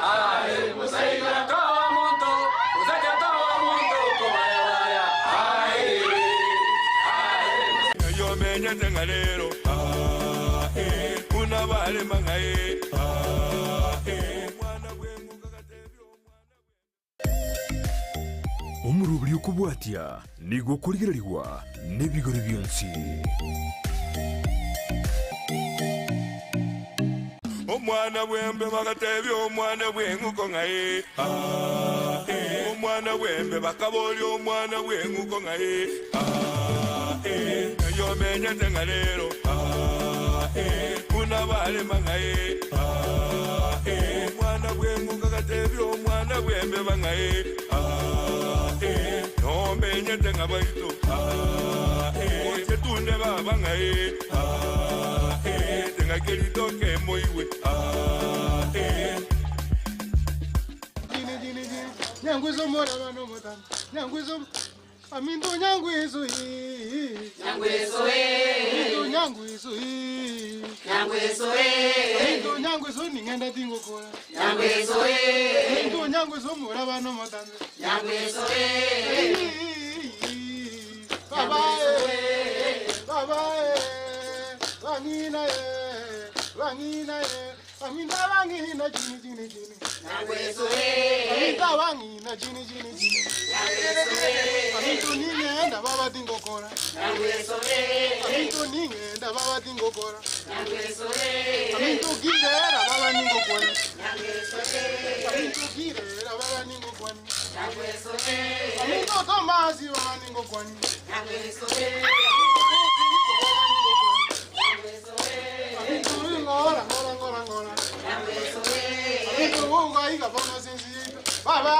Ae, musaigara kawa moto, musaja kawa moto, kobaya baya. Ae, ae. Yo menya tengalero. Ae, una vale mangae. Ae, mwana wengu kakatebyo mwana. Omurubiri okubwatia nigo kurigirirwa n'ebigori byonsi. Omwana wembe bakatebyo omwana wengu kongae. Omwana wembe bakaboli omwana wengu kongae. Yo menya tengalero. Una vale mangae. Omwana wengu kakatebyo omwana wembe bangae. No menya tengabaito. Oche tunde babangae. Tenga querido que moiwe. Nyangwizo mora bano motana. Nyangwizo Amindo nyangwizo yi. Nyangwizo yi. Nyangwizo yi. Nyangwizo yi. Amindo nyangwizo ningenda dingo kola. Nyangwizo yi. Amindo nyangwizo mora bano motana. Nyangwizo yi. Baba baba wangina wangina Aminda wangina jini Nyangwizo yi. Aminda wangina jini Nyangwizo yi. Amindo ningenda baba dingo kola. Nyangwizo yi. Amindo ningenda baba dingo kola. Nyangwizo yi. Amindo gilera baba ningo kola. Nyangwizo yi. Amindo gilera baba ningo kola. Nyangwizo yi. Amindo Tomasi baba ningo kola. Nyangwizo yi. Amindo ngora. Nyangwizo yi. Amindo unga iga baba sensi. Baba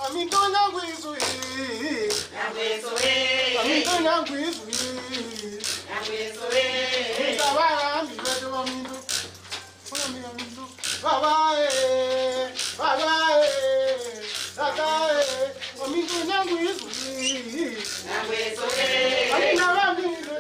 Amindo nyangwizo yi. Nyangwizo yi. Amindo nyangwizo yi. Nyangwizo yi. Baba beto Amindo. Amindo. Baba Amindo nyangwizo yi. Nyangwizo yi. Amindo Amindo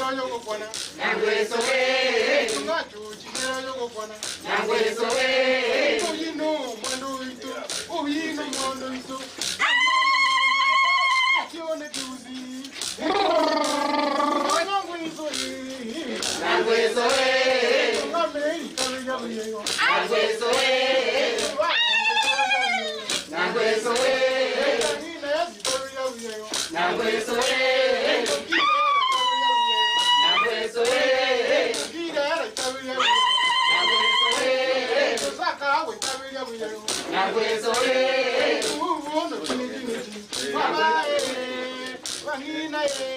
Nyangwizo yi. Nyangwizo yi. Nyangwizo yi. Nyangwizo yi. Nyangwizo yi.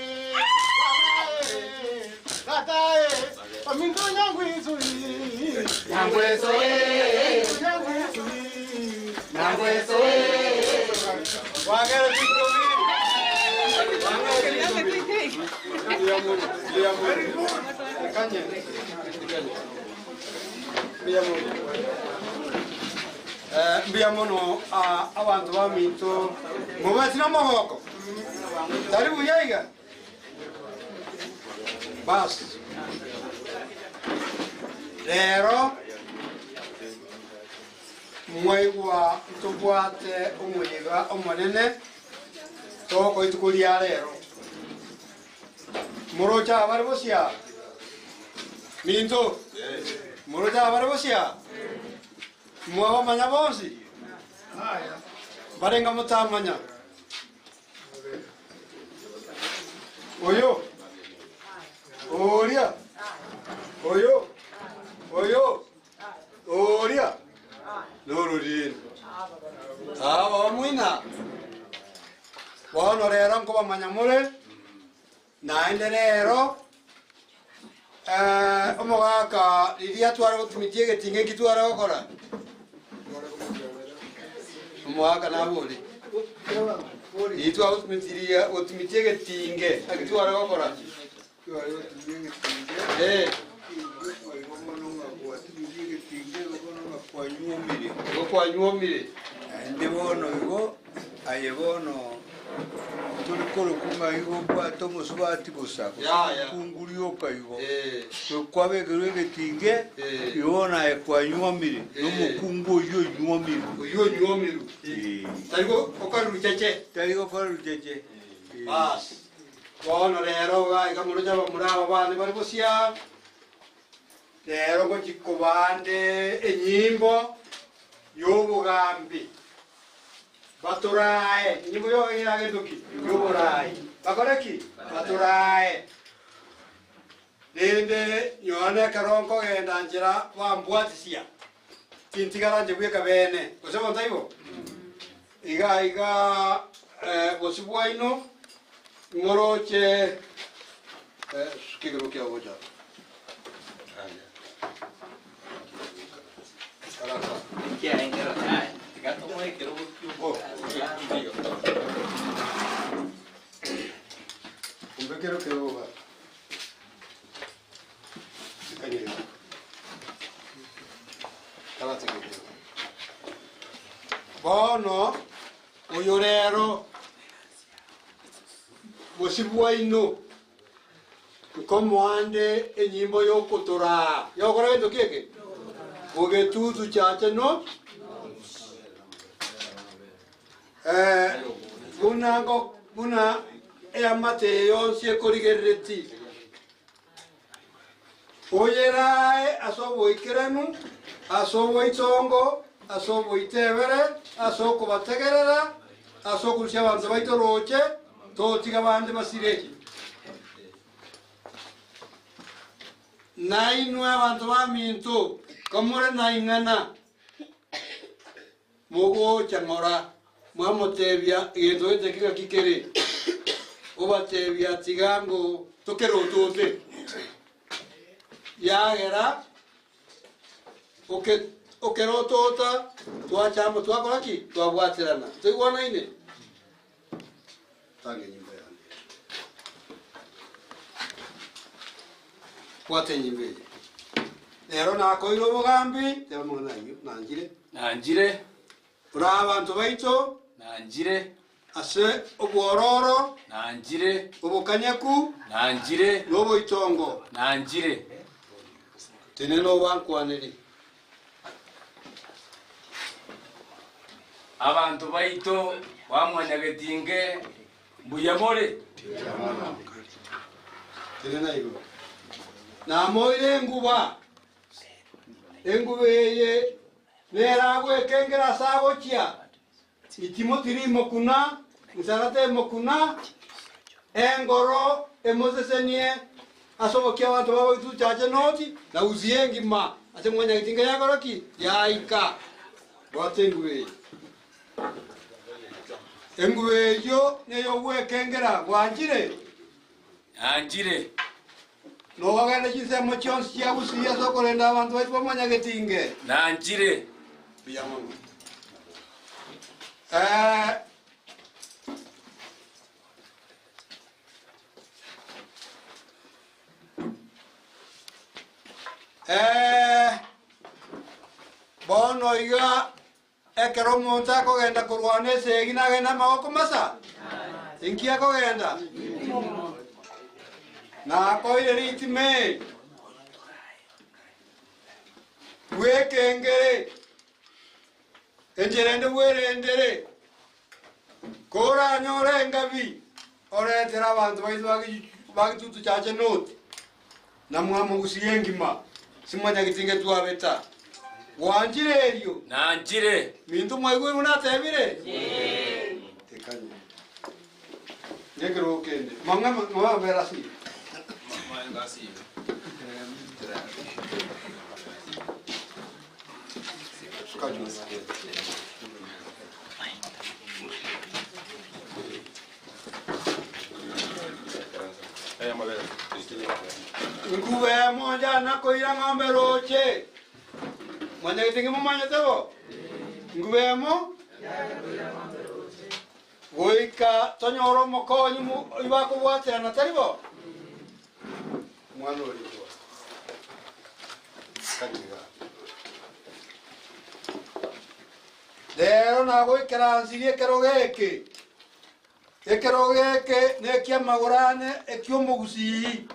Nyangwizo yi. Nyangwizo yi. Nyangwizo yi. Nyangwizo yi. Nyangwizo Mbiamono abantu baminto mubatina mahoko taribu yaiga bas lero mwaigwa tubwate umuyiga omunene toko itukulia lero murocha abari bosia minto murocha abari bosia mwaho manya bonsi barenga mutamanya oyo oria oyo oria lorudin aba mwina bono rero nko bamanya mure naende rero omogaka riria twara gutumitie egetinga ekitwara gokora omogaka nabori itwa gutumitie egetinge agitwara gokora gokwanyuomire ndi bono igo aye bono tuli korokunga igo kwato musubati busa kungurioka igo kwabegerwe getinge ibona ekwanyuomire n'umukungu oyo nyuomire tarigo okarucheche bas bono rero gaiga muruja bamuraba bane bari busia rero ngo kikubande enyimbo y'obugambi baturae enyimbo yo irage duki y'oburayi bakoreki baturae rende nyone karonko genda njira bambwatisia tintigara nje gweka bene osebo ntaibo iga bosibwaino ngoroche kigero oboja quiero que lo haga. Bono, oyorero, bosibwaino, como ande enyimbo yokotora. Yokora bento kieke? Ogetutu chache no? Buna Mateyo siekorigereti. Oyerae asobo ikeranu, asobo itongo, asobo itebere, asoko bategerera, asoko kushya abantu baitoroche, totiga bande basireki. Nainwe abantu baminto, komore naingana. Mogo changora, mwamotebya igendo etekika kikere. Obatebya tigango tokero tote. Yagera okero tota twachamo twakora ki twabwatirana tuigwana ine tange nyimbe yandi kwate nyimbe ero nakoiro bugambi tebamona nanjire ura abantu baito nanjire ase obwororo nanjire obukanyaku nanjire nobo itongo nanjire teneno bankwaniri abantu baito bamwanyagetinge mbuyamore tenena igo na moire nguba engubeye neragwe kengera sagochia itimo tirimo kuna nzarate mokuna engoro emozesenie asobokia abantu babo itu chache noti na uziengi ma ate mwanya kitinga yakoro ki yaika watengwe engwe yo neyo wekengera wanjire nanjire no wagenda chisemo chonsi ya Gusii sokolenda abantu baitu mwanya kitinge nanjire biyamama bono iga ekero monta kogenda kurwane segina genda magoko masa inkia kogenda na koire ritime wekengere enjerende werendere kora nyore ngabi oretera abantu bagitutu chache noti na mwamo Gusii engima simanya kitinge tuabeta wanjire erio nanjire mintu mwaigwe munatebire tekanye ngekero kende mwa verasi ngasi Ngube moja na koira ng'ombe roche. Mwana kitingi mumanya tebo. Ngube mo. Goika tonyoro mokonyi mu ibako bwate na taribo. Mwana olibo. Kandiga. Lero na goikera nsirie kerogeke. Ekerogeke ne kiamagorane e Chiomogusii.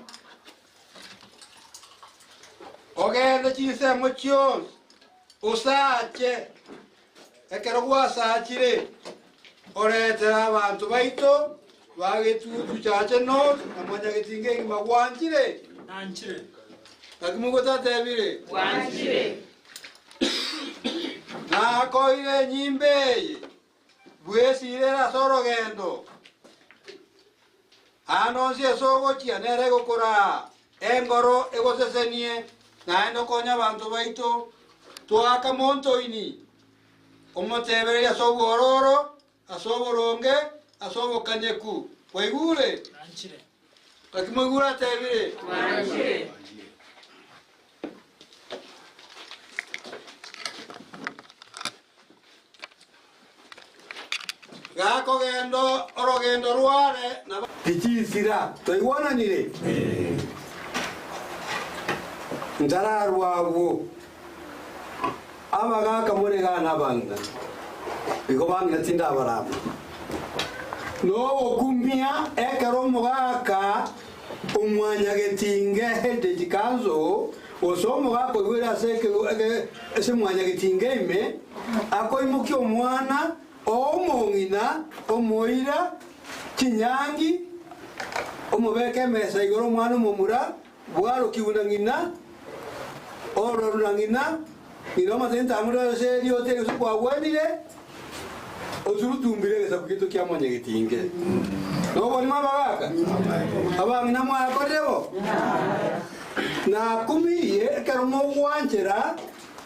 Ogenda chise mochios. Usache. Ekerogwa sachire. Oretera abantu baito bagetutu chache no amanya getinge magwanjire nanchire akimugo tatebire wanjire na koire nyimbe bwesire la sorogendo anonsie sogochia nere gukura engoro egosesenie naendo konya abantu baito twaka montoini omotebereria sobwororo asoboronge asobokanyeku waigure nanchire akimugura tebire nanchire gako gendo orogendo rware na kichisira toigwananire ndararwabo abaga kamure gana banga iko banga tinda barabu no kumia ekero mugaka umwanya getinge hede jikanzo osomo gako gwira seke ese mwanya getinge ime akoimuki omwana omongina omoira kinyangi omubeke mesa igoro omwana omumura bwaro kibunangina ororunangina iroma tenta amuro se dio tere kwa wenire oturutumbire gesa kugito kya mwanya getinge no boni mabaka abangi na mwa kodebo na kumiye karumo wanjera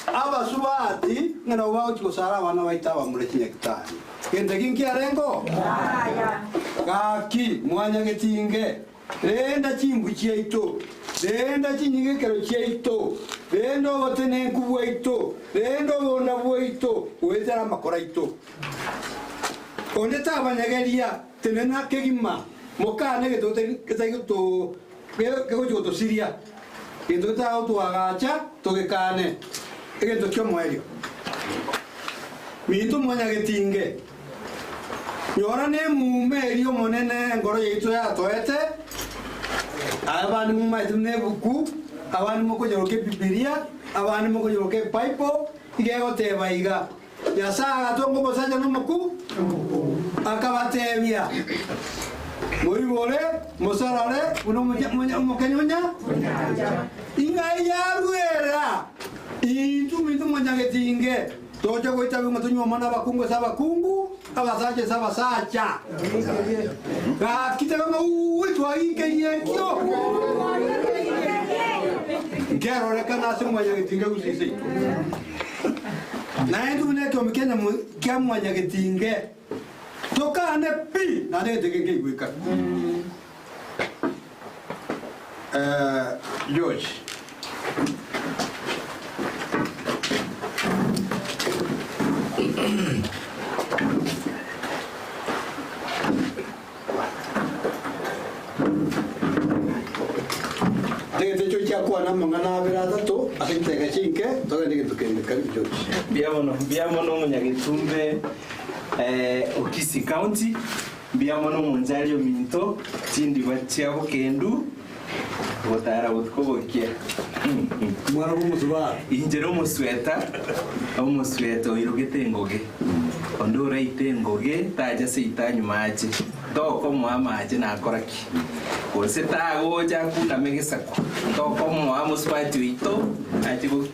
abasubati ngana bawo kosara bana baita bamure kinyekitani kende kinki arengo gaki mwanya getinge renda chimbu chieito renda Chingigekero chieito rendo botene kubweito rendo bona bweito wetara makoraito onde tabanyageria tenena kegima mokane getote ketaigoto kegoto siria kendo tauto agacha togekane egento kyomoerio mintu mwanya getinge nyora ne mumerio monene ngoro yeito ya toete abandi mumaite ne buku abandi mukojoroke bibilia abandi mukojoroke paipo igego tebaiga yasaga tongo bosaja no muku akabatebia moibole mosarare uno mukenyonya ingai yarwera mintu mwanya getinge toja goita bingo tunyo mana bakungu sabakungu abasaje sabasacha ka kitaba uwetu aingenye kyo ngero reka nasi mwanya getinge Gusii na ndu ne to mkenya kya mwanya getinge tokane pi na ne tegenge igwika George kwa na mangana abira tatu asintega chinke toga ndike tukende karibu George biamono munyagitumbe Kisii County biamono munjario minto tindi bachiabo kendu botara butkobokia mwana bumusuba injero musweta irugete ngoge ondora itengoge taja seita nyumaje doko mwamaje nakoraki ose tagoja kuna megesaku doko mwamuswati wito atigo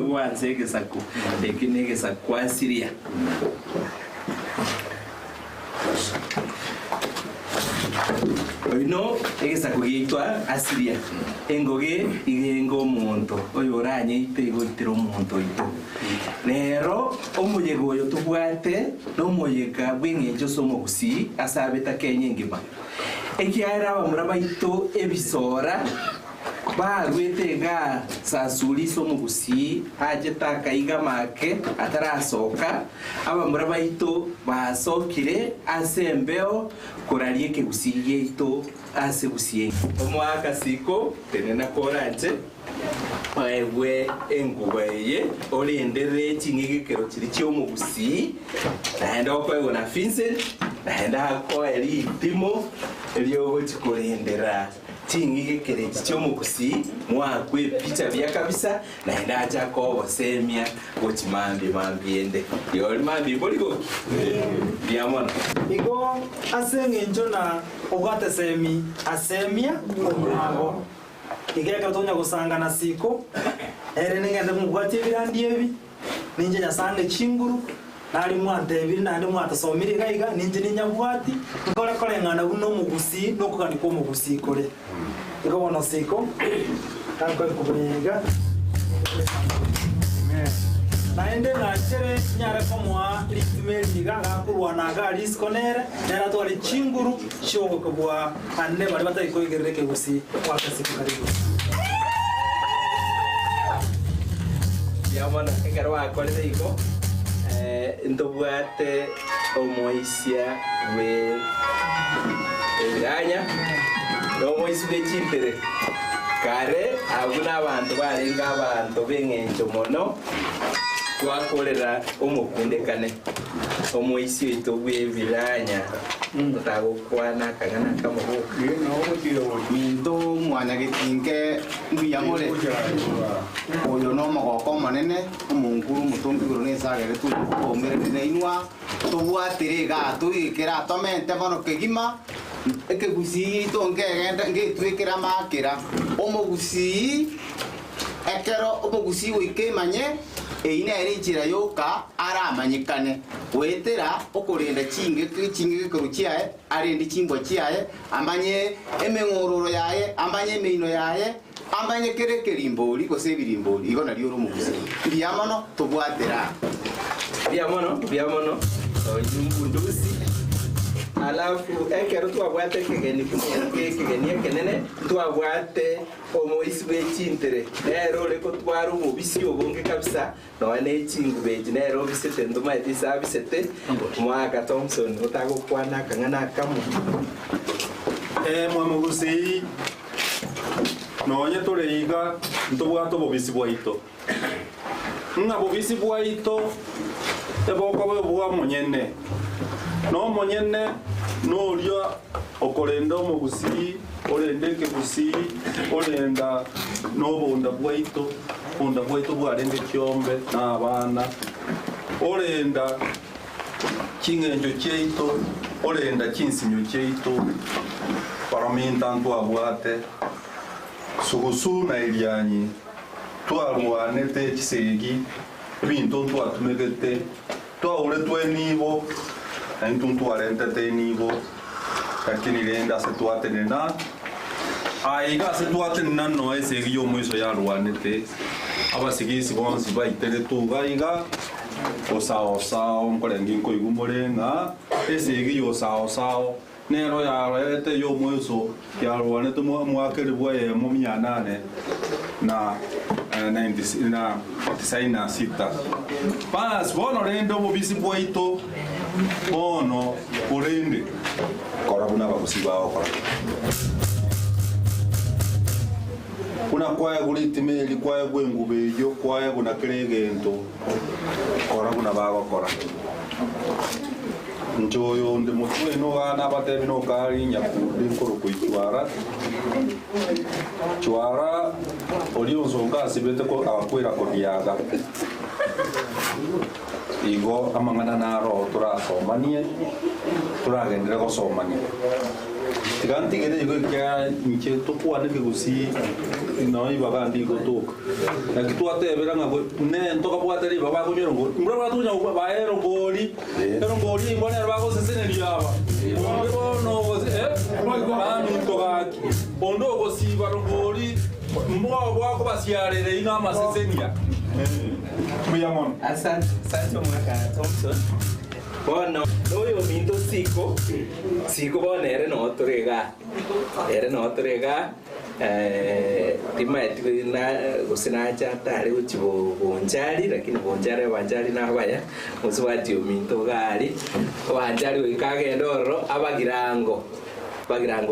wanze gesaku ekinegesaku asiria no egesaku gitwa asiria engoge igengo monto oyoranye itego itero monto ito nero omuyego yo tubwate no muyega bwingenjo somo Gusii asabeta Kenya ngima ekiaira abamura baito ebisora barwete nga sasuliso mu Gusii ajetaka iga make atarasoka abamura baito basokire asembeo korarie ke Gusii yeito ase Gusii omwaka siko tenena koranje ewe engubeye olendere Chingigekero kiri Chiomogusii naenda okwewe na Vincent naenda ko eri timo eliogo chikolendera Chingigekero Chiomogusii mwakwe picha bya kabisa naenda acha ko bosemia gochimambi ende yoli mambi boligo byamona igo asengenjo na ogate semi asemia omwago igeka tonya gusangana siko ere ningende mugwati birandi ebi ninje nyasange chinguru nari mwante ebiri nandi mwatasomire gaiga ninje ninyabwati nkore kore ngana buno mu Gusii no kugani ko mu Gusii kore igo bono siko kanko kubrega naende nachere nyara komwa litimeli gaga kurwa na gari skonere nera to ali chinguru shogo kubwa anne bari batai ko igereke Gusii wakasi karibu yamana ekarwa akole iko ndobwate omoisia we ebiranya omoisi we chimpere kare abuna abantu barenga abantu bengenjo mono twakorera omukundekane omoisi wito bwebiranya ndagukwana kagana kamubuka minto mwana gitinge mbiyamore oyo no magoko manene omunguru mutumbiguro nesagere tu omere neinwa tobwatire ga tuyikira tomente bono kegima eke Gusii tongegenda ngitwikira makira Omogusii ekero Omogusii wikemanye eina eri njira yoka aramanyikane wetera okorenda Chingigekero chiaye arendi chimbo chiaye amanye emengororo yaye amanye emeino yaye amanye kerekerimbori gose ebirimbori igo nari oro Omogusii biamono tobwatera biamono Ndizi alafu ekero twabwate kegeni kenene twabwate omoisi bw'ekintere nero leko twara omubisi obonge kabisa noone chingubegi nero bisete nduma etisa bisete mwaka Thompson otagokwana akang'ana akamu mwe Gusii nonye tureiga ntobwate obubisi bwaito nga bubisi bwaito eboko bwa monyene no monyene n'olya okolenda Omogusii olendeke Gusii olenda n'obunda bwaito bwarende kyombe n'abaana olenda kingenjo kyaito olenda kinsinyo kyaito paraminta ntwabwate sugusu na elyanyi twalwanete ekisegi ebintu ntwatumegete twaule twenibo entutwarentete nibo lakini lenda setwatenena aiga setwatenena no esegi yo mwiso ya rwanete abasigisi bonsi baitere tu gaiga osao nkolengi nko igumorenga esegi yo sao nero ya rete yo mwiso ya rwanete mwakere bwaye mu 800 na 96 pas bono rendo mubisi bwaito bono urende kora buna Bagusii bao kora kuna kwaya gulitimeli kwaya gwengubeyo kwaya kuna kiregento kora buna bao kora njoyo ndi mutwe no bana batebi no kali nyakundi nkoro kuitwara chwara olionzonga sibete ko akwera ko diaga igo amangana naro turasomanie turagendera gusomania tiganti gere igo kya nche tukwane ke Gusii no ibaga ndigo tuka nakitwatebera ngabo ne ntoka bwateri baba kunyero ngo mbraba tunya baero ngoli ero ngoli mbona bako sesene lyaba bono bami ntogaki bondo gosiba ngoli mwa bwako basiarere ina masesenia Asante mwaka Thompson bono noyo minto siko bono ere no torega timaeti na gusina chata ari uchibo bonjari lakini bonjari banjari na baya muswati minto gari banjari wikage ndoro abagirango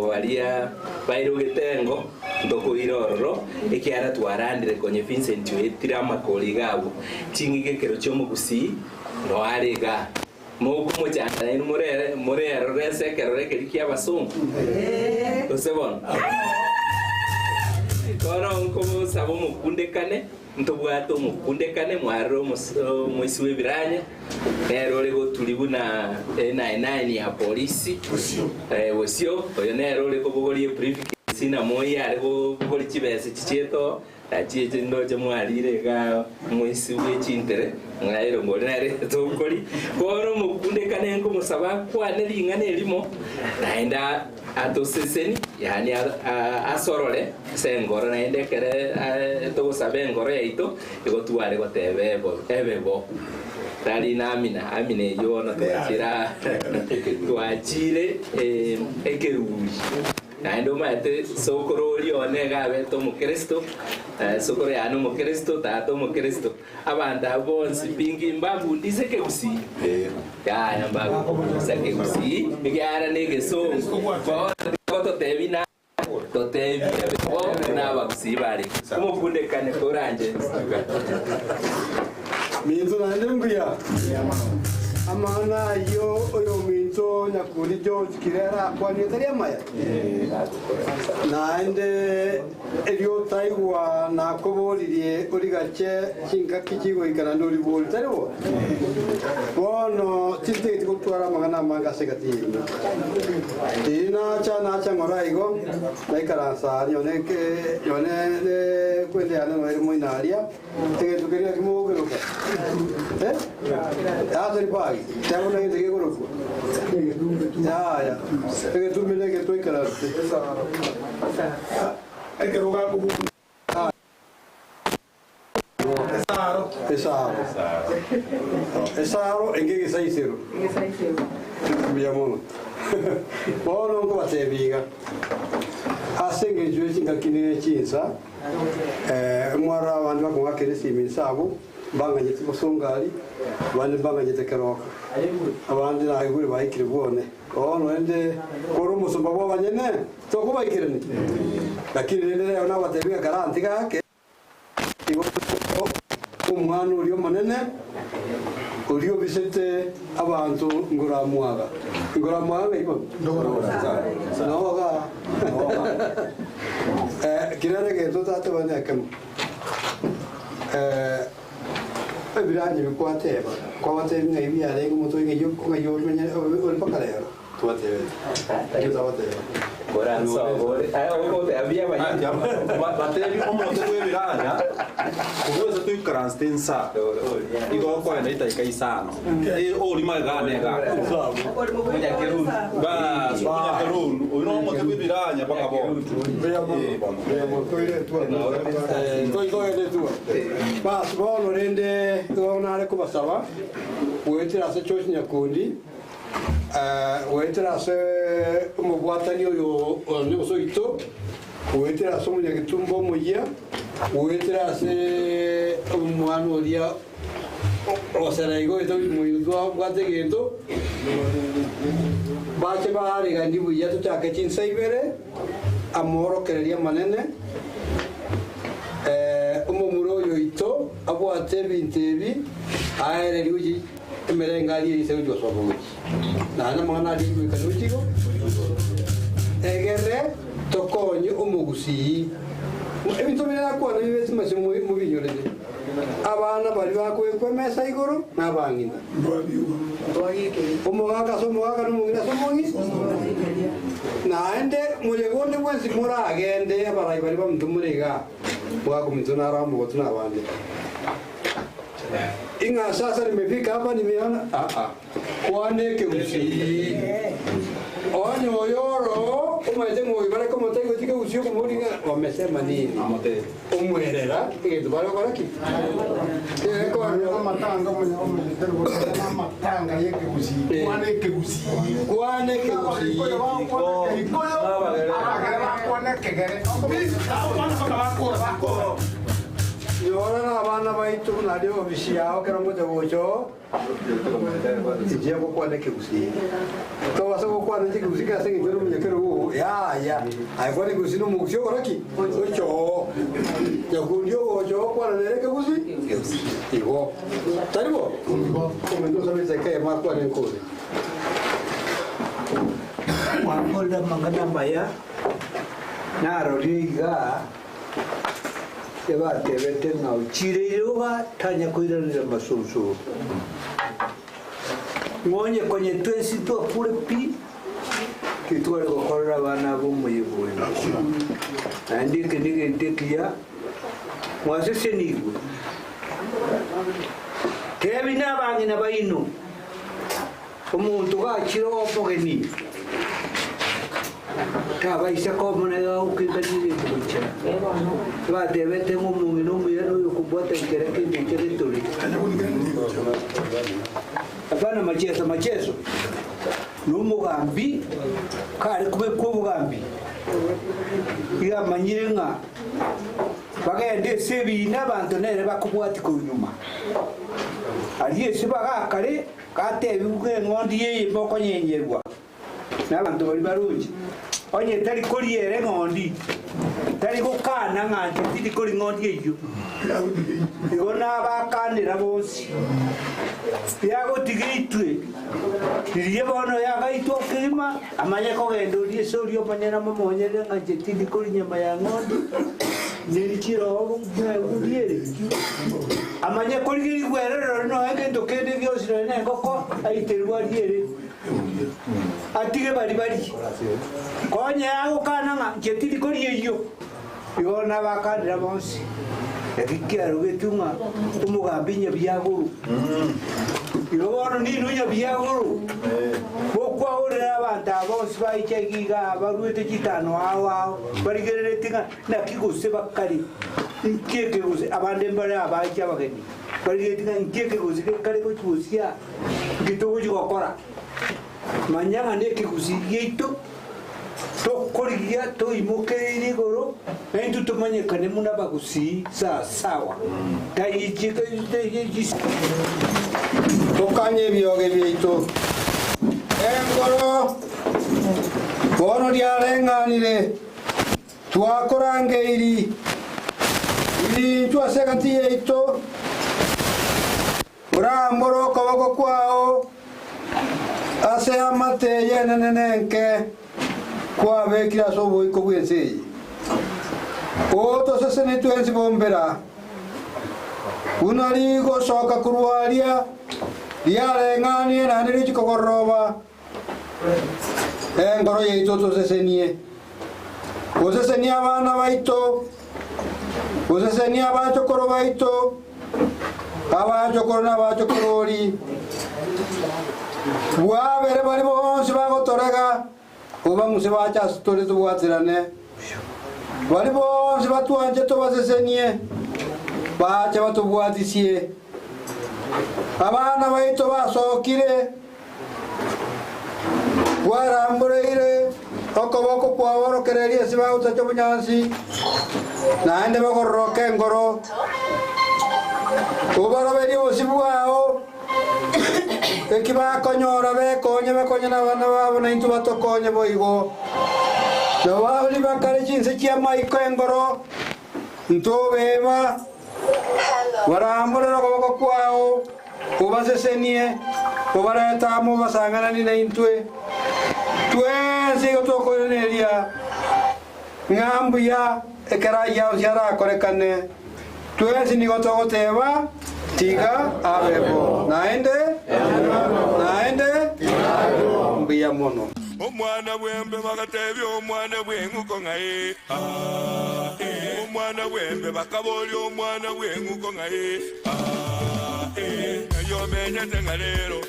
baria bairo gitengo ndoko iroro ikiara twarandire konye Vincent wetira makoli gabo Chingigekero Chiomogusii no arega mogo mujana ino murero resekero rekerikia basungu osebon kono nkomo sabo mukundekane ntobwato mukundekane mwaro mwisi webiranya nero lego tulibuna 99 ya polisi wosio oyo nero lego bogoli prefix sina moya lego bogoli chibese chicheto achiye ndoje mwalire ga mwisi wechintere ngairo ngolere tokoli kono mukundekane nko musaba kwane lingane limo naenda atoseseni yani asorole sengoro naende kere to sabe ngoro yaito ego tuare gotebebo ebebo tali namina amine yona twachira twachire ekeruri naendo mate sokoro lione gabe to mukristo sokoro ya no mukristo tato mukristo abanda bonsi pingi mbabu ndiseke Gusii ya mbabu ndiseke Gusii igara nege so koto tebina totebi bo na Gusii bari kumukundekane koranje minzo na ndunguya amana yo oyo minzo nyakuri jo kirera kwa nitaria maya naende elio taigwa na koboririe origache chinka kichigo ikana ndori bol tarwo bono tinte gutwara magana manga segati ina cha ngoraigo naikaransa yone kwende ana no moinaria tege tukeria kimogeroka Adri pai, siamo noi che gruppo. Ya. Perché tu mi dai che tu hai caratte. E che roga con Esaro e che sei zero. Abbiamo. Buono come te viga. Asenge giusti che kine cinza. Muara vanno con che si minsabu. Banga nyeti musongali bandi banga nyete keroka abandi na iguri bayikire bone ono ende koro musumba bwa banyene to ko bayikire ni lakini nende ona batebiga garanti kake iwo umwana uri omanene uri obisete abantu ngoramwaga ibo noga kirare ke to tate bane kam biranye bikwateba kwateba ngibi yale ngumuntu ngiyo kungayo uri pakalero twatebe ayo twatebe koranso ayo abia batebi omuntu webiranya kugoza tu karanstensa igo kwa na ita ikaisano oli magane ga moja keru ba sonya keru uno omuntu webiranya paka bo Mas bono rende tuonare kubasaba wetira se choice nyakundi wetira se umubwatani uyo ni soito wetira so munya gitumbo muya wetira se umwana oria osera igo ito muyudwa bwategendo bache bahari gandi buya tutake chinsa ibere amoro kereria manene umumuro yoito abwate bintebi aere liuji emerengari ise ujo sobo nana mwana ali bikanuchigo egere tokonye umugusii ebintu bya kwa na bibese masimu mu binyoleze abana bali bakwekwe mesa igoro nabangina umugaga n'umugina somogi naende muyegonde bwensi muragende abarayi bali bamutumurega wakumituna ramu gotuna abandi inga sasa nimefika hapa nimeona kwane Gusii onyo yoro maite ngoi bara como tengo tika usio como ringa wamesema nini umwerera kitu bara kora ki ko matanga matanga yeke Gusii kwane ke Gusii Yora na bana baitu na dio bisiao kera mo bocho tije ko kwane ke Gusii to wasa ko kwane ke Gusii ka sengi pero me kero ya ai kwane Gusii no mugio kora ki ocho ya kundio ocho kwane ke Gusii igo taribo komendo sabe zake ma kwane ko Wakolda mangana maya na roriga eba tebete na uchiriruga tanya kuiranira masusu ngonye kwenye twesi tu apure pi kitwale gukorera bana bo muyibwe andike ndige ntekia mwasese nigwe kebina bangi na baino omuntu gachiro opogeni Kaba isa ko monega ukikani kucha. Ba debe tengo mungino muyano yokubota ikereke ndikere tuli. Apana machezo. Numugambi kare kube kubugambi. Ya manyenga. Bagende sebi nabantu nere bakubwati kunyuma. Aliye sibaga kare kate bibuge ngondi ye boko nyengerwa. Nabantu bali barunji. Onye tari koriere ngondi tari gukana nganje tiri kori ngondi eyo igona bakanira bonsi yago tigitwe iriye bono yagaitwa kirima amanye ko gendo rie sorio panyana momonyere nganje tiri kori nyama ya ngondi niri kiro nguriere amanye kori gwerero no ngendo kende byosire ne ngoko aiterwa riere atige bari konye yago kana ngetiri kori eyo igona bakandira bonsi ekikyaro getunga umugambinya byaguru irobono ni nunya byaguru bokwa ore abantu abonsi bayichegiga baruete kitano awa barigeretinga nakiguse bakari nkeke guse abande mbare abaje abageni barigetinga nkeke guse kare ko chusia gitogo jikokora manyanga neki Gusii yeito to korigia to imokeini goro entu to manyekane muna ba Gusii sawa tai chika ite to kanye bioge bieito engoro bono dia renganire twakorangeiri iri twasegati yeito uramboro koboko kwao ase amate yenenenenke kwa bekira sobo ikobwese oto sese ni twensi bombera unari go soka kurwalia diare ngani na niri chikogoroba engoro yeito to sese nie o sese ni abana baito o sese ni abacho korobaito abacho korona bacho korori Wa bere bari bonsi bago torega oba muse bacha story to watsirane bari bonsi batu anje to basesenie bacha batu bwatisie abana baito basokire warambureire okoboko kwaboro kereria siba utacho bunyansi naende bagoroke ngoro obaro beri osibwao ekiba konyora bekonye na bana babo na intu batokonye boigo Nawali bakare jinse kia maiko engoro ntobeba warambura ko kwao ubasesenie ubareta mu basangana ni na intwe twense gotoko nelia ngambuya ekara ya usiara korekane twense ni gotoko teba tiga abebo naende mbiya mono omwana wembe bagatebi omwana bwenguko ngaye omwana wembe bakaboli omwana bwenguko ngaye yo menye tengalero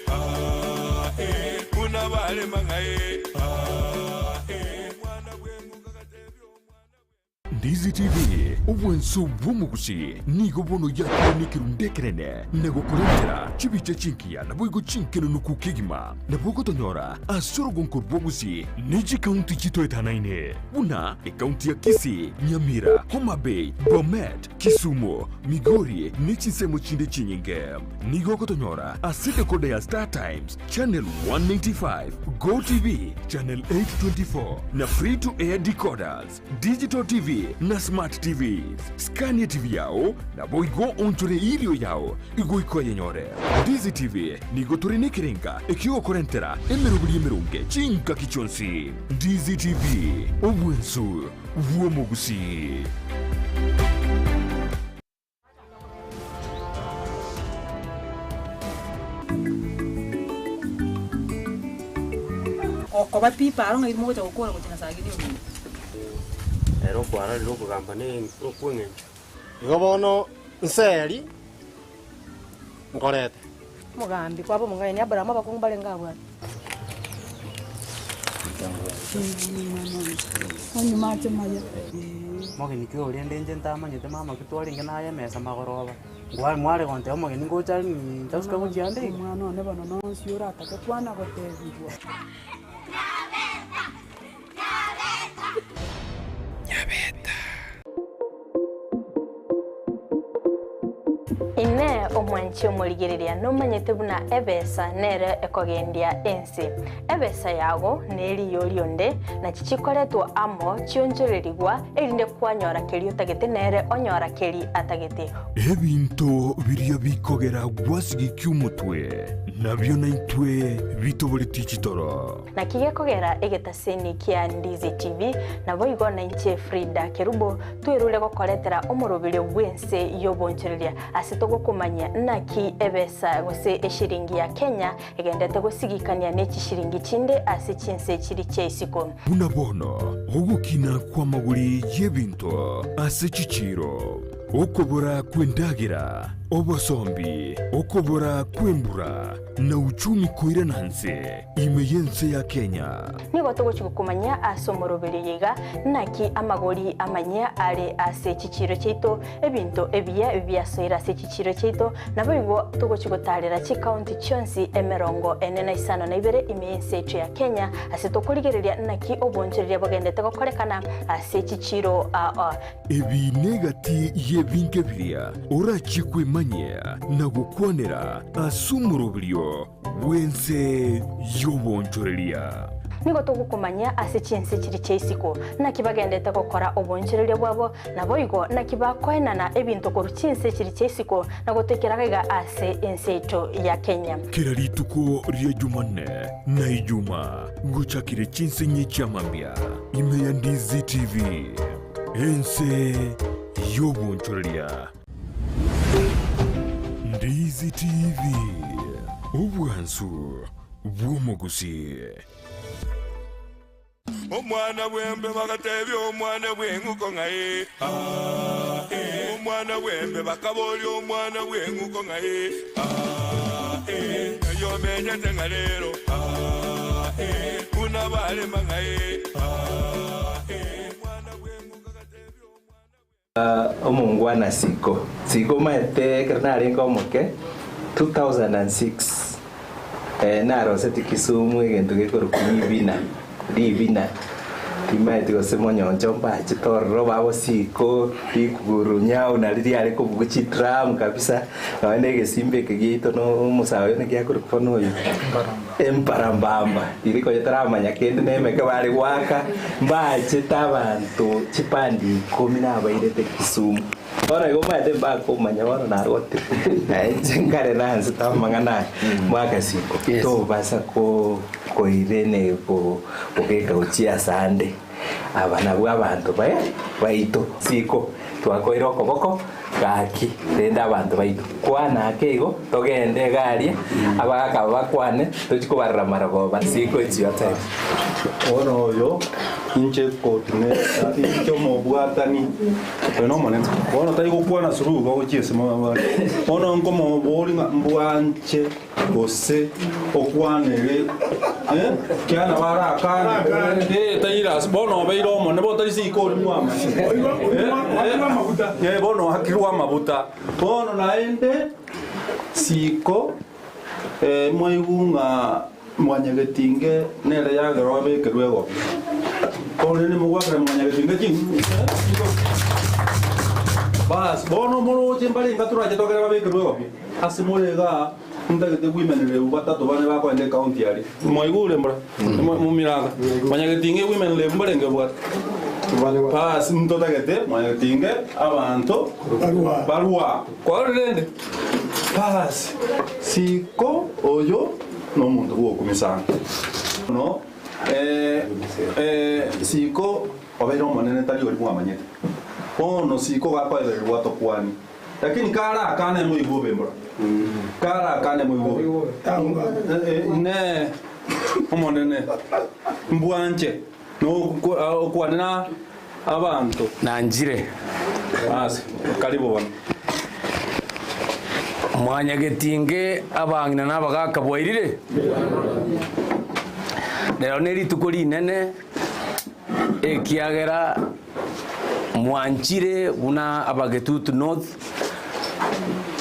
kuna bale mangaye Ndizi TV obwensu bw'Omugusii nigo bono yakonikerundekerene negokorentera chibiche chinkia naboigo chinkeno nukukigima nabogotonyora asorogonkor bw'Ogusii niji kaunti chito etanaine buna ekaunti ya Kisii, Nyamira, Homa Bay, Bomet, Kisumu, Migori nechinsemo chinde chinyinge nigo gotonyora asite kode ya Star Times Channel 195, Go TV Channel 824 na free to air decoders, Digital TV na Smart TVs. Scania TV yao na boigo onchore ilio yao igo iko yenyore. Ndizi TV nigo turine kirenga ekio korentera emerubuli emerunge chinka kichonsi. Ndizi TV obwensu bw'Omugusii. Okoba pipa aronga imo gocha gukora gocha nasagiri umuntu. Ero kwara riro kugamba ne okwengencho. Igo bono nseri ngorete. Mugambi kwabo mungaine abrama bakungu balengabwa. Oni mate maya. Mogeni kyo oriende njentama nyete mama kitwali ngena ya mesa magoroba. Mwale konte omogeni ngocha ni tasuka gochiande. Mwana one bana no siura atakwana gotebirwa. Ine omwanchi omurigereria nomanyete buna ebesa nere ekogendia ensi. Ebesa yago neri yorionde na chichikoretwa amo chionjorerigwa erinde kwanyora keri otagete nere onyora keri atagete. Ebinto biria bikogera gwasigi kyumutwe nabyo naitwe bitobole tichitoro. Na kigekogera egetaseni kia Ndizi TV na boigo na inche Frida Kerubo twirule gokoretera omurubire bwense yobonchereria asitogo kumanya naki ebesa gose eshiringi ya Kenya egendete gosigikania neki shiringi chinde ase chinse chiri cheisiko. Unabono ogukina kwa maguri yebinto ase chichiro okobora kwendagira obosombi okobora kwembura na uchumi koira nanse imeyense ya Kenya. Nigo togochikukumanya asomorobere yiga naki amagori amanya ale ase chichiro cheito ebinto ebia soira ase chichiro cheito naboigo togochikutarira chi county chonsi emerongo enena isano na ibere imeyense echo ya Kenya ase tokurigereria naki obonchereria bogendete gokorekana ase chichiro ebi negati yebinke biria orachikwe manya na gukwanera asumurubirio wense yobonchoreria. Nigo togukumanya ase chinse chiri cheisiko na kibagendete gukora obonchereria bwabo na boigo na kibakoenana ebinto koru chinse chiri cheisiko na gotekeraga ase enseito ya Kenya. Kira rituko ria Jumanne na Ijuma nguchakire chinse nyicha mambia ime ya Ndizi TV ense yobonchoreria. Ndizi TV obwansu bw'Omugusii. Omwana wembe bagatebya omwana bwenguko ngaye omwana wembe bakaboli omwana bwenguko ngaye yo menyete ngalero kuna bale mangaye omungwana siko maete kernari ngomoke 2006 naroseti Kisumu egento gekorukuni bina timaiti gosemo nyonjo mbachi torro babo siko ikuguru nyau na riri ari kubuchi tram kabisa naende gesimbe kegito no musawe ne kya kurukono yo emparambamba iriko yetrama nyakende nemeke bari waka mbachi tabantu chipandi 10 nabairete Kisumu. Ora go maete bako manyawara na rote ngare nanzi tamangana mwaka siko to basa ko irene ko okeka uchia sande abana bw'abantu baito siko twakoira okoboko gaki renda abantu baito kwana akego togende gari abaka bakwane tukikubarra marabo basiko ichiote ono yo inche kotine ati chomo bwatani no monenzo ono tai gukwana suru go chiese mo ono ngomo boli mbwanche gose okwanere kiana warakana taira bono beiro mo ne botari siko mwama bono hakirwa mabuta bono naende siko mwigunga mwanyagetinge nere yagero bekerwego bono ni mugwakira mwanyagetinge kingu bas bono moro chembali ngaturaje tokera bekerwego asimurega ndagete women le batatu bane bakwende county ali moigule mbra mumiraga manyagetinge women le mbarenge bwat pas mtotagete manyagetinge abantu barua kwa rende pas siko oyo no mundo wo kumisanga no siko obero monene tali oli mwamanyete ono siko gakwa ele wato kwani lakini kara kana muigobe mbra kara kane mwigo ne omonene mbwanje no kwanena abantu nanjire asi karibu bana mwanyagetinge abangina nabagaka bwairire lero neri tukuri nene ekiagera mwanjire una abagetutu north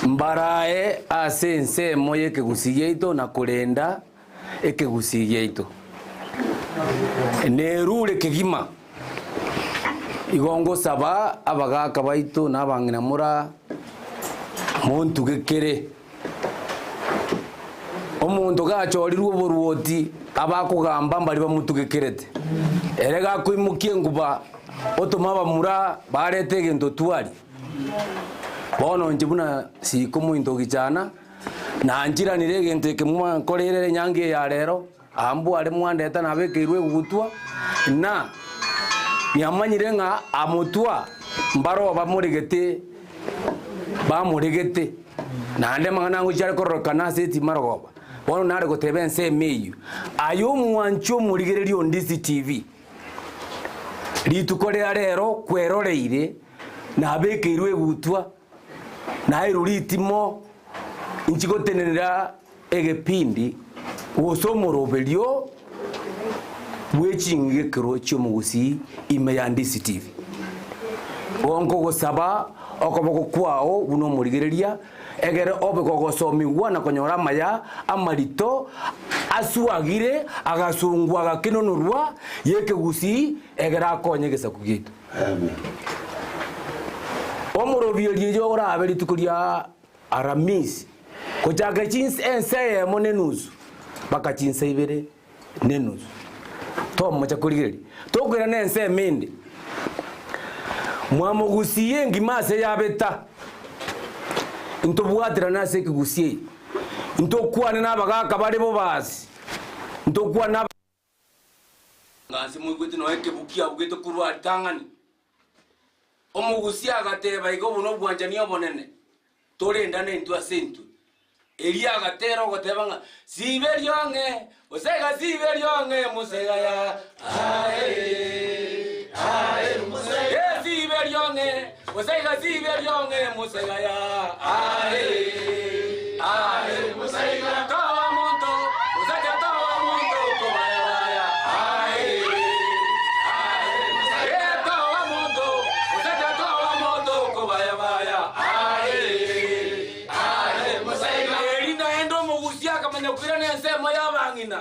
mbarae asense moye Gusii yeito na kurenda Gusii yeito nerure kigima igongo saba abagaka baito nabangina mura muntu gekere omuntu gachorirwe boruoti abakugamba mbali bamuntu gekerete erega kwimukie nguba otoma bamura barete gento twali bono njibuna siko muinto gichana na njira nire gente kemwa korere nyange ya rero ambu ale mwandeta na bekirwe gutwa na nyamanyire nga amutwa mbaro bamuregete nande mangana nguchare korokana seti marogoba bono nare gotebense meyu ayo mwancho murigererio Ndizi TV litukore rero kweroreire na bekirwe gutwa na iruritimo inchigotenera egepindi wosomoroberio Chingigekero Chiomogusii ime ya Ndizi TV onko gosaba okoboko kwao buno murigereria egere obeko gosomiwa na konyora maya amarito asuagire agasungwa gakinonurwa Gusii egera akonye gesaku gitu amen omorobio liyo ora aberi tukuria aramis kojaga chins ense monenuzu baka chinse ibere nenuzu to mocha kurigeri to kwera nense mende Gusii ngimase yabeta into bwatira nase Gusii into kwana nabagaka bari bo basi into kwana ngasi mwigwete no ekebukia bugete kurwa tangani Gusii agateba igo buno bwanjania bonene torenda ne ntu asentu elia agatero gotebanga siberyonge osega siberyonge musega ya ae musega siberyonge osega siberyonge musega ya ae musega tawa monto osega tawa monto kobaya ae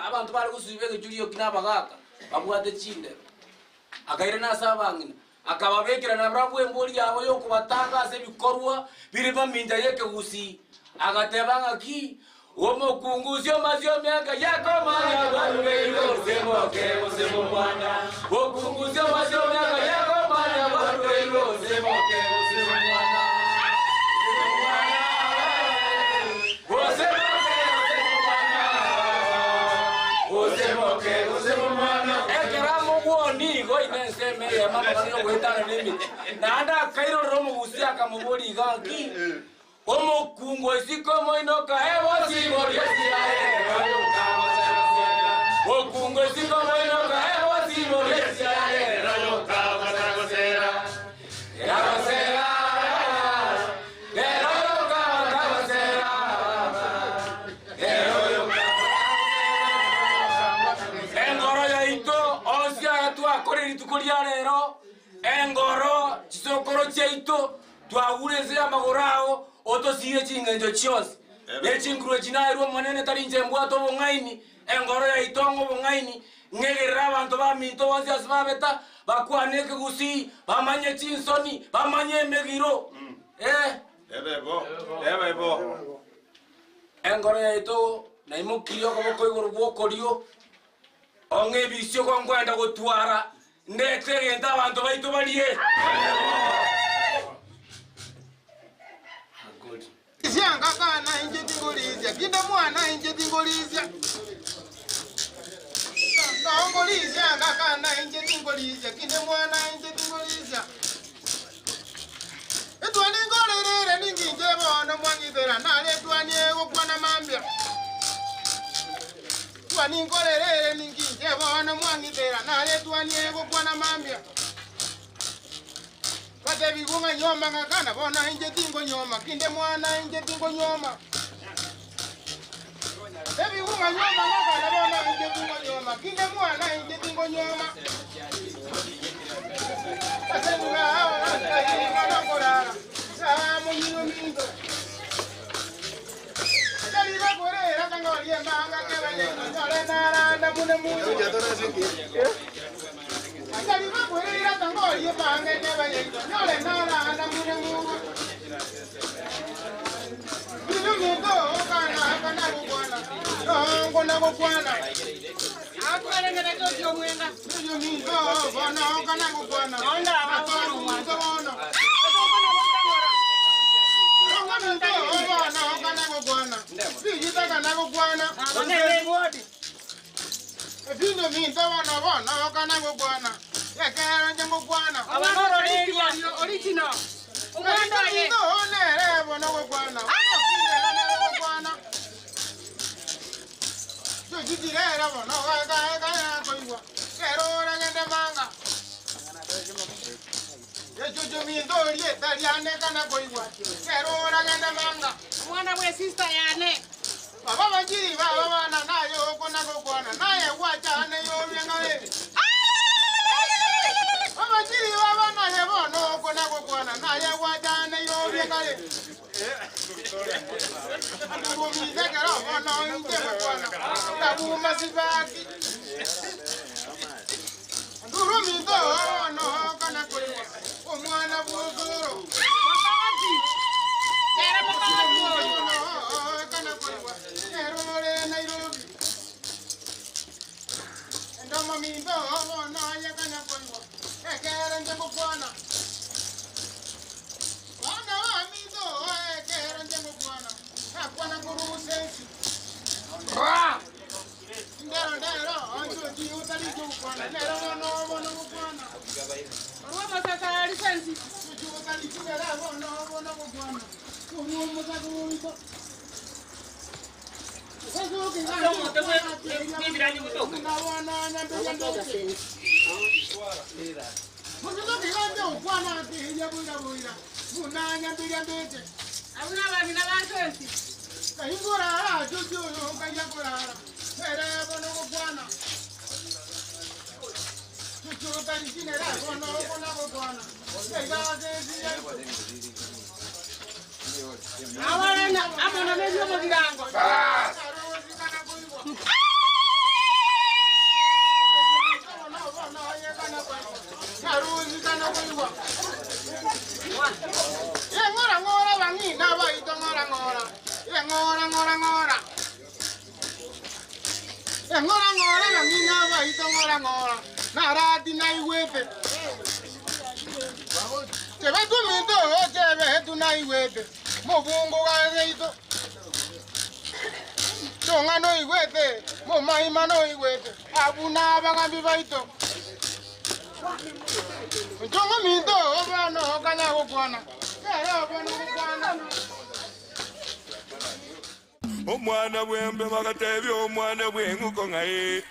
abantu bari gusubika Julio kinabagaka babwate chinde akaire nasabangina akababekira na brabu emboli yabo yo kubatanga se bikorwa biri baminda Gusii agatebanga ki omokunguzyo mazyo myaka yako manya barubero semoke musemo mwana okunguzyo mazyo myaka yako manya barubero semoke musemo mwana nanda kairo romo Gusii akamubori gaki omokungo sikomo inoka ewo simori okungo sikomo inoka ewo simori rero engoro chisokoro cheito twagureze amagorao otosiye chingenjo chionse nechingurwe chinairwo monene tarinje mbwato bongaini engoro ya itongo bongaini ngegerera abantu baminto bonse asibabeta bakwaneke Gusii bamanye chinsoni bamanye megiro ebebo engoro ya ito na imukirio koboko iguru gwokorio onge bisyo kwa ngwenda gotwara ndetege abantu baito balie Isianga kana inje tingolizia kinda mwana inje tingolizia Ngolizia ngakana inje tingolizia kinda mwana inje tingolizia Etwani ngolere ninginje bono mwangithera nale twani ego kwana mambia Twani ngolere ninginje bono mwangithera nale twani ego kwana mambia Kate bigunga nyoma ngakana bona inje tingo nyoma kinde mwana inje tingo nyoma Ebi bunga nyoma ngakana bona inje tingo nyoma kinde mwana inje tingo nyoma Kate bunga hawa ngakana korara Samu yino mindo Kali ba korera kangolie manga kebanye Kale naranda mune mune Kali ba korera kangolie manga kebanye Kale naranda mune mune Mindo kana kukwana Kona kukwana Akwere ngata tokyo mwenga Mindo kana kukwana Onda abakoru mwanzo Vino minto bono kana gukwana Yekero nje gukwana Abagoro rerio original Umando ye nere bono gukwana Gukwana Jujirera bono kaya koiwa Kero ngende manga Yejuju minto rieta riane kana koiwa Kero ngende manga Mwana we sister yane Baba banjiri baba bana nayo kona gukwana naye wachane yo byengawe Baba banjiri baba naye bono kona gukwana naye wachane yo byengawe Ndugu mizekero bono inje gukwana Tabu masibaki Ndugu minto bono kana koiwa Omwana buzuro Makawati Kera makawati kana koiwa Erore Nairobi Ndoma mindo bono yakana koiwa Ekera nje gukwana Wana wa mindo ekera nje gukwana Akwana kurusensi Ndero anjo ji utali gukwana Ndero bono gukwana Ruwa sasa lisensi Ju utali kidera bono gukwana Kumu mutakuito Narati na iwepe Tebe tumito tebe tuna iwepe Mobungo gaito Tonga no iwete mo maima no iwete Abuna bangambi baito Tonga mito bano kanya gukwana Kera bano gukwana Omwana bwembe bakatebi omwana bwenguko ngaye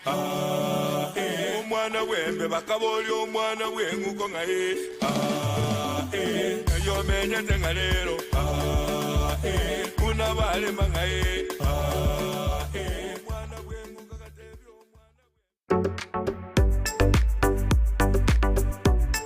Omwana bwembe bakaboli omwana bwenguko ngaye Yo menye tengalero Una vale mangaye